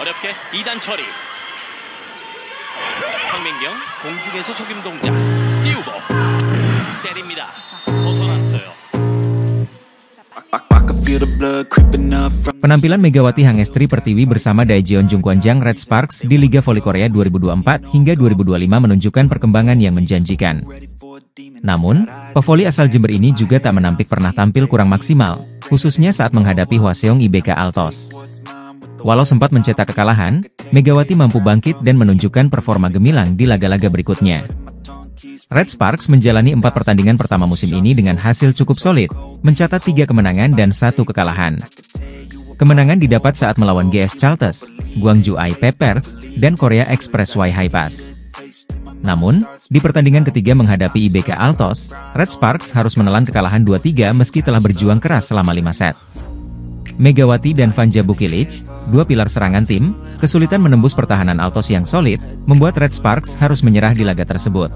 어렵게 2단 처리. 황민경 공중에서 속임 동작. 띄우고 때립니다. 벗어났어요. Penampilan Megawati Hangestri Pertiwi bersama Daejeon Jungkwanjang Red Sparks di Liga Voli Korea 2024 hingga 2025 menunjukkan perkembangan yang menjanjikan. Namun, pevoli asal Jember ini juga tak menampik pernah tampil kurang maksimal, khususnya saat menghadapi Hwaseong IBK Altos. Walau sempat mencetak kekalahan, Megawati mampu bangkit dan menunjukkan performa gemilang di laga-laga berikutnya. Red Sparks menjalani 4 pertandingan pertama musim ini dengan hasil cukup solid, mencatat 3 kemenangan dan 1 kekalahan. Kemenangan didapat saat melawan GS Chalters, Gwangju I Peppers, dan Korea Express Y High-Pass. Namun, di pertandingan ketiga menghadapi IBK Altos, Red Sparks harus menelan kekalahan 2-3 meski telah berjuang keras selama 5 set. Megawati dan Vanja Bukilic, dua pilar serangan tim, kesulitan menembus pertahanan Altos yang solid, membuat Red Sparks harus menyerah di laga tersebut.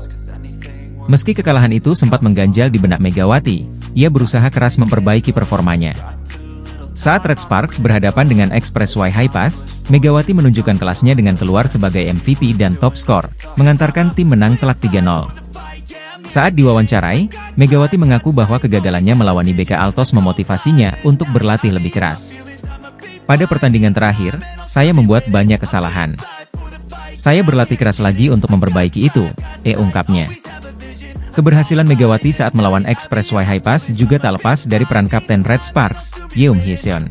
Meski kekalahan itu sempat mengganjal di benak Megawati, ia berusaha keras memperbaiki performanya. Saat Red Sparks berhadapan dengan Express Y High-Pass, Megawati menunjukkan kelasnya dengan keluar sebagai MVP dan top skor, mengantarkan tim menang telak 3-0. Saat diwawancarai, Megawati mengaku bahwa kegagalannya melawan IBK Altos memotivasinya untuk berlatih lebih keras. Pada pertandingan terakhir, saya membuat banyak kesalahan. Saya berlatih keras lagi untuk memperbaiki itu, ungkapnya. Keberhasilan Megawati saat melawan Express Y High-Pass juga tak lepas dari peran Kapten Red Sparks, Yeom Hee-seon.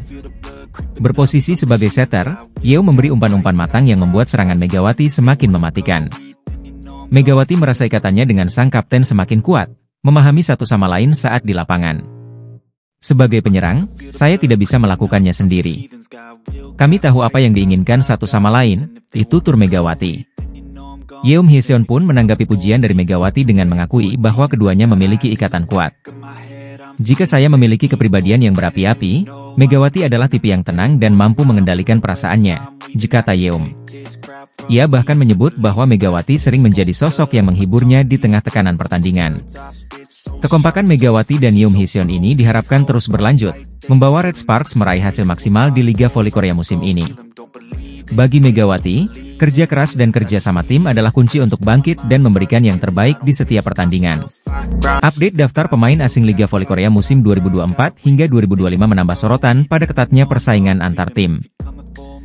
Berposisi sebagai setter, Yeom memberi umpan-umpan matang yang membuat serangan Megawati semakin mematikan. Megawati merasa ikatannya dengan sang kapten semakin kuat, memahami satu sama lain saat di lapangan. Sebagai penyerang, saya tidak bisa melakukannya sendiri. Kami tahu apa yang diinginkan satu sama lain, itu tutur Megawati. Yeom Hee-seon pun menanggapi pujian dari Megawati dengan mengakui bahwa keduanya memiliki ikatan kuat. Jika saya memiliki kepribadian yang berapi-api, Megawati adalah tipe yang tenang dan mampu mengendalikan perasaannya, jikata Yeom. Ia bahkan menyebut bahwa Megawati sering menjadi sosok yang menghiburnya di tengah tekanan pertandingan. Kekompakan Megawati dan Yeom Hee-seon ini diharapkan terus berlanjut, membawa Red Sparks meraih hasil maksimal di Liga Voli Korea musim ini. Bagi Megawati, kerja keras dan kerja sama tim adalah kunci untuk bangkit dan memberikan yang terbaik di setiap pertandingan. Update daftar pemain asing Liga Voli Korea musim 2024 hingga 2025 menambah sorotan pada ketatnya persaingan antar tim.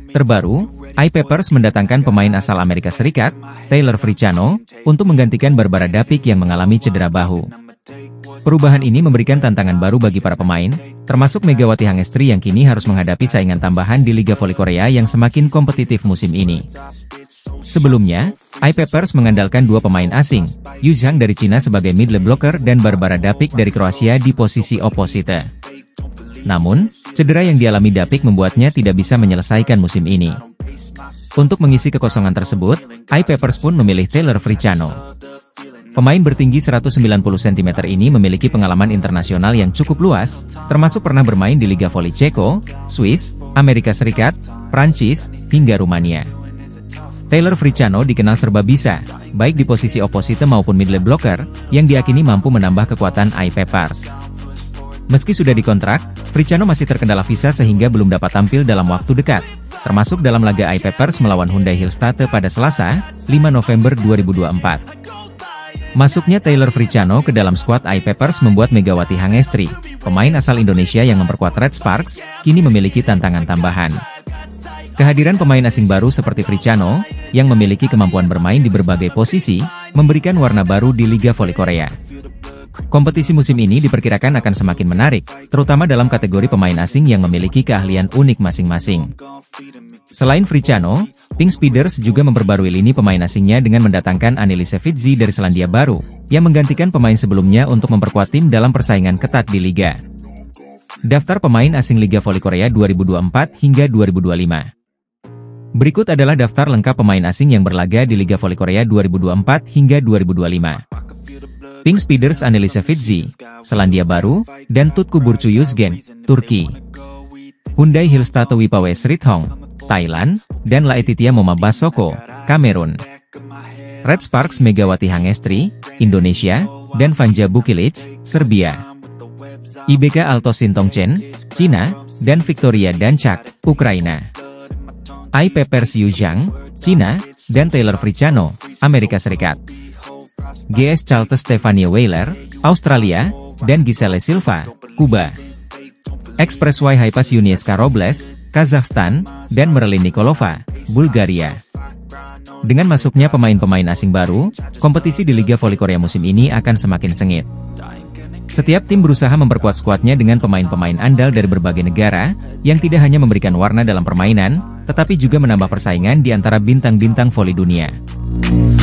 Terbaru, I Peppers mendatangkan pemain asal Amerika Serikat, Taylor Fricciano, untuk menggantikan Barbara Dapik yang mengalami cedera bahu. Perubahan ini memberikan tantangan baru bagi para pemain, termasuk Megawati Hangestri yang kini harus menghadapi saingan tambahan di Liga Voli Korea yang semakin kompetitif musim ini. Sebelumnya, I Peppers mengandalkan 2 pemain asing, Yu Zhang dari Cina sebagai middle blocker dan Barbara Dapik dari Kroasia di posisi oposite. Namun, cedera yang dialami Dapik membuatnya tidak bisa menyelesaikan musim ini. Untuk mengisi kekosongan tersebut, I Peppers pun memilih Taylor Fricciano. Pemain bertinggi 190 cm ini memiliki pengalaman internasional yang cukup luas, termasuk pernah bermain di Liga Voli Ceko, Swiss, Amerika Serikat, Prancis, hingga Rumania. Taylor Fricciano dikenal serba bisa, baik di posisi oposite maupun middle blocker, yang diyakini mampu menambah kekuatan I Peppers. Meski sudah dikontrak, Fricciano masih terkendala visa sehingga belum dapat tampil dalam waktu dekat, termasuk dalam laga I Peppers melawan Hyundai Hillstatte pada Selasa, 5 November 2024. Masuknya Taylor Fricciano ke dalam skuad I Peppers membuat Megawati Hangestri, pemain asal Indonesia yang memperkuat Red Sparks, kini memiliki tantangan tambahan. Kehadiran pemain asing baru seperti Fricciano, yang memiliki kemampuan bermain di berbagai posisi, memberikan warna baru di Liga Voli Korea. Kompetisi musim ini diperkirakan akan semakin menarik, terutama dalam kategori pemain asing yang memiliki keahlian unik masing-masing. Selain Fricciano, Pink Speeders juga memperbarui lini pemain asingnya dengan mendatangkan Anneliese Fitzy dari Selandia Baru, yang menggantikan pemain sebelumnya untuk memperkuat tim dalam persaingan ketat di Liga. Daftar pemain asing Liga Voli Korea 2024 hingga 2025. Berikut adalah daftar lengkap pemain asing yang berlaga di Liga Voli Korea 2024 hingga 2025. Pink Speeders Anneliese Fitzy, Selandia Baru, dan Tutku Burcu Yuzgen, Turki. Hyundai Hillstatte Wipawe Srithong, Thailand, dan Laetitia Momabas Soko, Kamerun. Red Sparks Megawati Hangestri, Indonesia, dan Vanja Bukilic, Serbia. IBK Altos Sintongchen, Cina, dan Victoria Dancak, Ukraina. Ai Pepper Xiu Zhang, Cina, dan Taylor Fricciano, Amerika Serikat. GS Charlotte Stefania Weyler, Australia, dan Giselle Silva, Kuba. Express Y Hypas Yunieska Robles, Kazakhstan, dan Merlin Nikolova, Bulgaria. Dengan masuknya pemain-pemain asing baru, kompetisi di Liga Voli Korea musim ini akan semakin sengit. Setiap tim berusaha memperkuat skuadnya dengan pemain-pemain andal dari berbagai negara, yang tidak hanya memberikan warna dalam permainan, tetapi juga menambah persaingan di antara bintang-bintang voli dunia.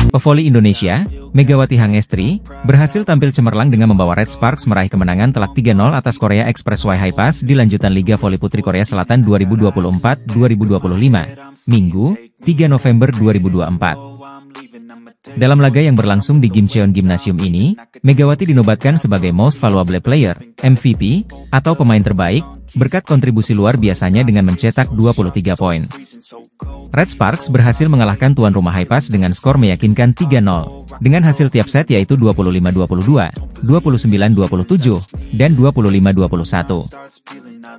Pevoli Indonesia, Megawati Hangestri, berhasil tampil cemerlang dengan membawa Red Sparks meraih kemenangan telak 3-0 atas Korea Express Y Hypas di lanjutan Liga Voli Putri Korea Selatan 2024-2025, Minggu, 3 November 2024. Dalam laga yang berlangsung di Gimcheon Gymnasium ini, Megawati dinobatkan sebagai Most Valuable Player, MVP, atau pemain terbaik, berkat kontribusi luar biasanya dengan mencetak 23 poin. Red Sparks berhasil mengalahkan tuan rumah Hypas dengan skor meyakinkan 3-0, dengan hasil tiap set yaitu 25-22, 29-27, dan 25-21.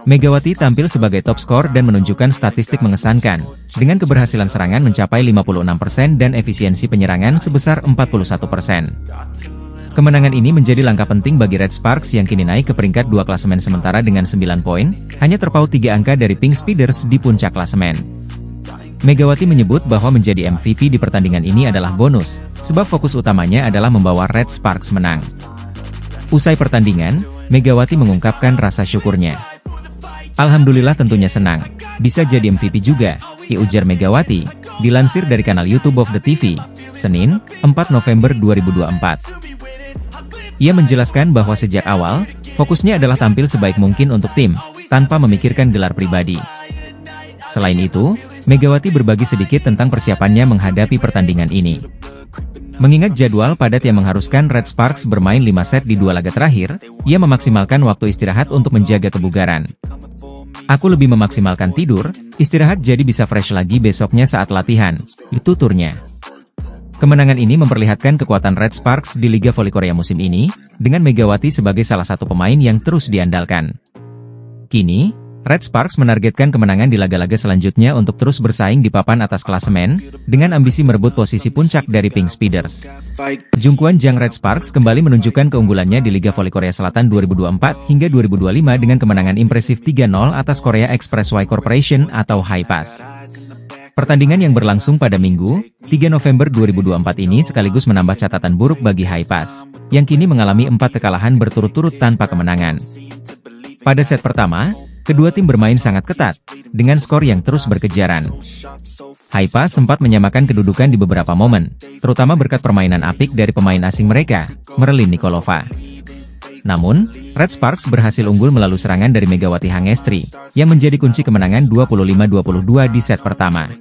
Megawati tampil sebagai top skor dan menunjukkan statistik mengesankan, dengan keberhasilan serangan mencapai 56% dan efisiensi penyerangan sebesar 41%. Kemenangan ini menjadi langkah penting bagi Red Sparks yang kini naik ke peringkat 2 klasemen sementara dengan 9 poin, hanya terpaut 3 angka dari Pink Speeders di puncak klasemen. Megawati menyebut bahwa menjadi MVP di pertandingan ini adalah bonus, sebab fokus utamanya adalah membawa Red Sparks menang. Usai pertandingan, Megawati mengungkapkan rasa syukurnya. Alhamdulillah tentunya senang, bisa jadi MVP juga, ujar Megawati, dilansir dari kanal YouTube of the TV, Senin, 4 November 2024. Ia menjelaskan bahwa sejak awal, fokusnya adalah tampil sebaik mungkin untuk tim, tanpa memikirkan gelar pribadi. Selain itu, Megawati berbagi sedikit tentang persiapannya menghadapi pertandingan ini. Mengingat jadwal padat yang mengharuskan Red Sparks bermain 5 set di 2 laga terakhir, ia memaksimalkan waktu istirahat untuk menjaga kebugaran. Aku lebih memaksimalkan tidur, istirahat jadi bisa fresh lagi besoknya saat latihan, tuturnya. Kemenangan ini memperlihatkan kekuatan Red Sparks di Liga Voli Korea musim ini, dengan Megawati sebagai salah satu pemain yang terus diandalkan. Kini, Red Sparks menargetkan kemenangan di laga-laga selanjutnya untuk terus bersaing di papan atas klasemen, dengan ambisi merebut posisi puncak dari Pink Speeders. Jungkwan Jang Red Sparks kembali menunjukkan keunggulannya di Liga Voli Korea Selatan 2024 hingga 2025 dengan kemenangan impresif 3-0 atas Korea Express Y Corporation atau Hypas. Pertandingan yang berlangsung pada Minggu, 3 November 2024 ini sekaligus menambah catatan buruk bagi Hypas, yang kini mengalami 4 kekalahan berturut-turut tanpa kemenangan. Pada set pertama, kedua tim bermain sangat ketat, dengan skor yang terus berkejaran. Hypas sempat menyamakan kedudukan di beberapa momen, terutama berkat permainan apik dari pemain asing mereka, Merlin Nikolova. Namun, Red Sparks berhasil unggul melalui serangan dari Megawati Hangestri, yang menjadi kunci kemenangan 25-22 di set pertama.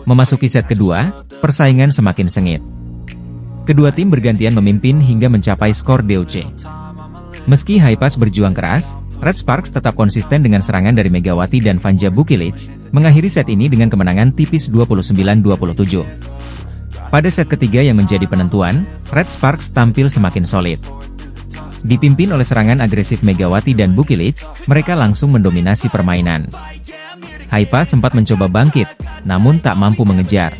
Memasuki set kedua, persaingan semakin sengit. Kedua tim bergantian memimpin hingga mencapai skor DOC. Meski Hypas berjuang keras, Red Sparks tetap konsisten dengan serangan dari Megawati dan Vanja Bukilic, mengakhiri set ini dengan kemenangan tipis 29-27. Pada set ketiga yang menjadi penentuan, Red Sparks tampil semakin solid. Dipimpin oleh serangan agresif Megawati dan Bukilic, mereka langsung mendominasi permainan. Hypas sempat mencoba bangkit, namun tak mampu mengejar.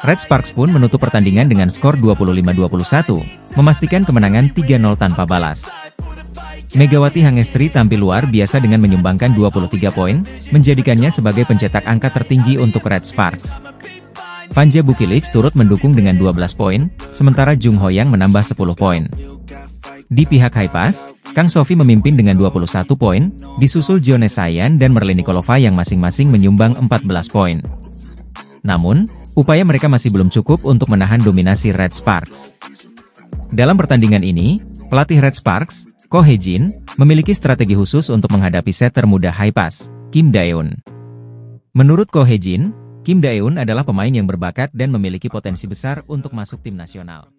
Red Sparks pun menutup pertandingan dengan skor 25-21, memastikan kemenangan 3-0 tanpa balas. Megawati Hangestri tampil luar biasa dengan menyumbangkan 23 poin, menjadikannya sebagai pencetak angka tertinggi untuk Red Sparks. Vanja Bukilic turut mendukung dengan 12 poin, sementara Jung Hoyang menambah 10 poin. Di pihak Hypas, Kang Sofi memimpin dengan 21 poin, disusul Jone Sayan dan Merlin Nikolova yang masing-masing menyumbang 14 poin. Namun, upaya mereka masih belum cukup untuk menahan dominasi Red Sparks. Dalam pertandingan ini, pelatih Red Sparks, Ko Hye-jin, memiliki strategi khusus untuk menghadapi setter muda Hypas, Kim Daeun. Menurut Ko Hye-jin, Kim Daeun adalah pemain yang berbakat dan memiliki potensi besar untuk masuk tim nasional.